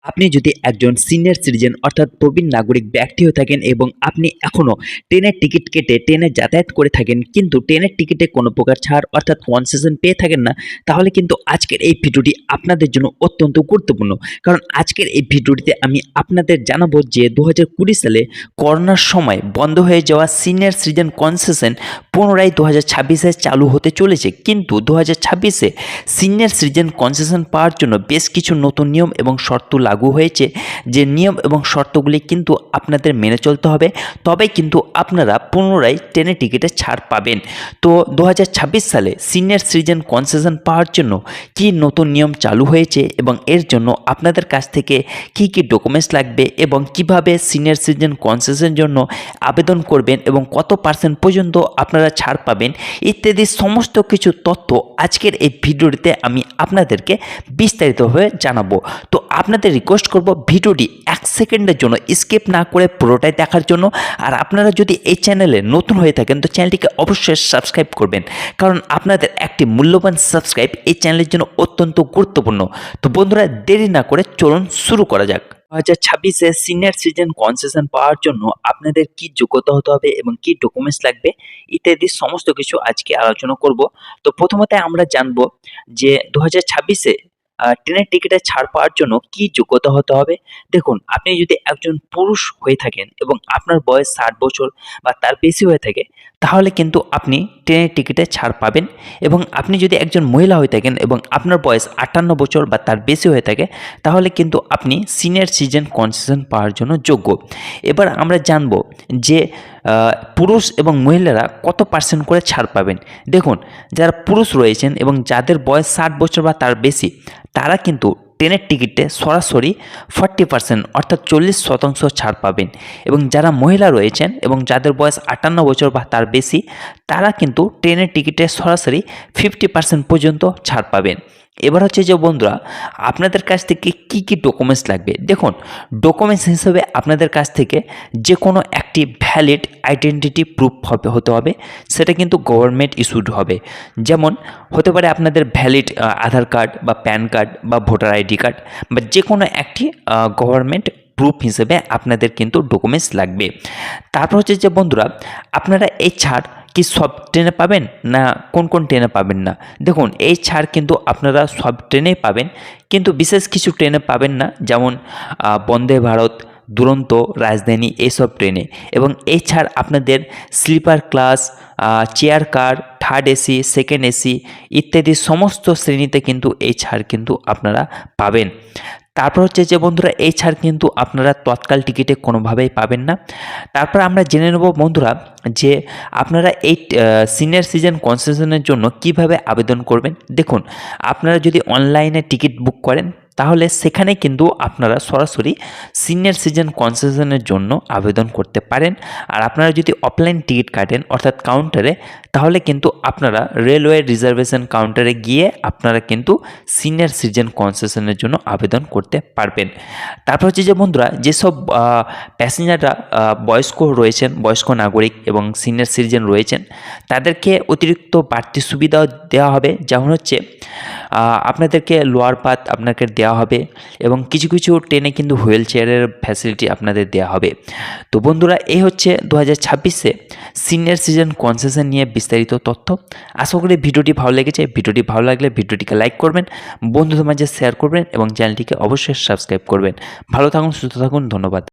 আপনি যদি একজন সিনিয়র সিটিজেন অর্থাৎ প্রবীণ নাগরিক ব্যক্তি হয়ে থাকেন এবং আপনি এখনও ট্রেনের টিকিট কেটে ট্রেনে যাতায়াত করে থাকেন কিন্তু ট্রেনের টিকিটে কোনো প্রকার ছাড় অর্থাৎ কনসেশন পেয়ে থাকেন না, তাহলে কিন্তু আজকের এই ভিডিওটি আপনাদের জন্য অত্যন্ত গুরুত্বপূর্ণ। কারণ আজকের এই ভিডিওটিতে আমি আপনাদের জানাবো যে 2020 সালে করোনার সময় বন্ধ হয়ে যাওয়া সিনিয়র সিটিজেন কনসেশন পুনরায় 2026-এ চালু হতে চলেছে। কিন্তু 2026-এ সিনিয়র সিটিজেন কনসেশন পাওয়ার জন্য বেশ কিছু নতুন নিয়ম এবং শর্ত লাগু হয়েছে, যে নিয়ম এবং শর্তগুলি কিন্তু আপনাদের মেনে চলতে হবে, তবেই কিন্তু আপনারা পুনরায় ট্রেনের টিকিটে ছাড় পাবেন। তো 2026 সালে সিনিয়র সিটিজেন কনসেশন পাওয়ার জন্য কি নতুন নিয়ম চালু হয়েছে এবং এর জন্য আপনাদের কাছ থেকে কি কি ডকুমেন্টস লাগবে এবং কিভাবে সিনিয়র সিটিজেন কনসেশনের জন্য আবেদন করবেন এবং কত % পর্যন্ত আপনারা ছাড় পাবেন ইত্যাদি সমস্ত কিছু তথ্য আজকের এই ভিডিওটিতে আমি আপনাদেরকে বিস্তারিতভাবে জানাবো। তো আপনাদের রিকোয়েস্ট করব ভিডিওটি 1 সেকেন্ডের জন্য স্কিপ না করে পুরোটাই দেখার জন্য। আর আপনারা যদি এই চ্যানেলে নতুন হয়ে থাকেন তো চ্যানেলটিকে অবশ্যই সাবস্ক্রাইব করবেন, কারণ আপনাদের একটি মূল্যবান সাবস্ক্রাইব এই চ্যানেলের জন্য অত্যন্ত গুরুত্বপূর্ণ। তো বন্ধুরা, দেরি না করে চলুন শুরু করা যাক। 2026-এ সিনিয়র সিটিজেন কনসেশন পাওয়ার জন্য আপনাদের কি যোগ্যতা হতে হবে এবং কি ডকুমেন্টস লাগবে ইত্যাদি সমস্ত কিছু আজকে আলোচনা করব। তো প্রথমত আমরা জানবো যে 2026-এ ট্রেনের টিকিটে ছাড় পাওয়ার জন্য কি যোগ্যতা হতে হবে। দেখুন, আপনি যদি একজন পুরুষ হয়ে থাকেন এবং আপনার বয়স 60 বছর বা তার বেশি হয়ে থাকে, তাহলে কিন্তু আপনি ট্রেনের টিকিটে ছাড় পাবেন। এবং আপনি যদি একজন মহিলা হয়ে থাকেন এবং আপনার বয়স 58 বছর বা তার বেশি হয়ে থাকে, তাহলে কিন্তু আপনি সিনিয়র সিটিজেন কনসেশন পাওয়ার জন্য যোগ্য। এবার আমরা জানব যে পুরুষ এবং মহিলারা কত % করে ছাড় পাবেন। দেখুন, যারা পুরুষ রয়েছেন এবং যাদের বয়স 60 বছর বা তার বেশি, তারা কিন্তু ট্রেনের টিকিটে সরাসরি 40% অর্থাৎ 40% ছাড় পাবেন। এবং যারা মহিলা রয়েছেন এবং যাদের বয়স 58 বছর বা তার বেশি, তারা কিন্তু ট্রেনের টিকিটে সরাসরি 50% পর্যন্ত ছাড় পাবেন। এবার হচ্ছে যে বন্ধুরা, আপনাদের কাছ থেকে কি কি ডকুমেন্টস লাগবে। দেখুন, ডকুমেন্টস হিসেবে আপনাদের কাছ থেকে যে কোনো একটি ভ্যালিড আইডেন্টিটি প্রুফ হতে হবে, সেটা কিন্তু গভর্নমেন্ট ইস্যুড হবে। যেমন হতে পারে আপনাদের ভ্যালিড আধার কার্ড বা প্যান কার্ড বা ভোটার আইডি কার্ড বা যে কোনো একটি গভর্নমেন্ট প্রুফ হিসেবে আপনাদের কিন্তু ডকুমেন্টস লাগবে। তারপর হচ্ছে যে বন্ধুরা, আপনারা এই ছাড় কি সব ট্রেনে পাবেন না কোন কোন ট্রেনে পাবেন না। দেখুন, এই ছাড় কিন্তু আপনারা সব ট্রেনেই পাবেন, কিন্তু বিশেষ কিছু ট্রেনে পাবেন না, যেমন বন্দে ভারত, দুরন্ত, রাজধানী এইসব ট্রেনে। এবং এই ছাড় আপনাদের sleeper class, chair car, third AC, second AC ইত্যাদি সমস্ত শ্রেণীতে কিন্তু এই ছাড় কিন্তু আপনারা পাবেন। তারপর হচ্ছে যে বন্ধুরা, এই ছাড় কিন্তু আপনারা তৎকাল টিকিটে কোনোভাবেই পাবেন না। তারপর আমরা জেনে নেব বন্ধুরা যে আপনারা এই সিনিয়র সিটিজেন কনসেশনের জন্য কিভাবে আবেদন করবেন। দেখুন, আপনারা যদি অনলাইনে টিকিট বুক করেন, তাহলে সেখানে কিন্তু আপনারা সরাসরি সিনিয়র সিটিজেন কনসেশনের জন্য আবেদন করতে পারেন। আর আপনারা যদি অফলাইন টিকিট কাটেন অর্থাৎ কাউন্টারে, তাহলে কিন্তু আপনারা রেলওয়ে রিজার্ভেশন কাউন্টারে গিয়ে আপনারা কিন্তু সিনিয়র সিটিজেন কনসেশনের জন্য আবেদন করতে পারবেন। তারপর হচ্ছে যে বন্ধুরা, যেসব প্যাসেঞ্জাররা বয়স্ক রয়েছেন, বয়স্ক নাগরিক এবং সিনিয়র সিটিজেন রয়েছেন, তাদেরকে অতিরিক্ত বাড়তি সুবিধাও দেওয়া হবে। যেমন হচ্ছে আপনাদেরকে লোয়ার বার্থ আপনাকে দেওয়া হবে এবং কিছু কিছু ট্রেনে কিন্তু হুইল চেয়ারের ফ্যাসিলিটি আপনাদের দেওয়া হবে। তো বন্ধুরা, এই হচ্ছে 2026-এ সিনিয়র সিটিজেন কনসেশন নিয়ে বিস্তারিত তথ্য। আশা করি ভিডিওটি ভালো লেগেছে। ভিডিওটি ভালো লাগলে ভিডিওটিকে লাইক করবেন, বন্ধুদের মাঝে শেয়ার করবেন এবং চ্যানেলটিকে অবশ্যই সাবস্ক্রাইব করবেন। ভালো থাকুন, সুস্থ থাকুন, ধন্যবাদ।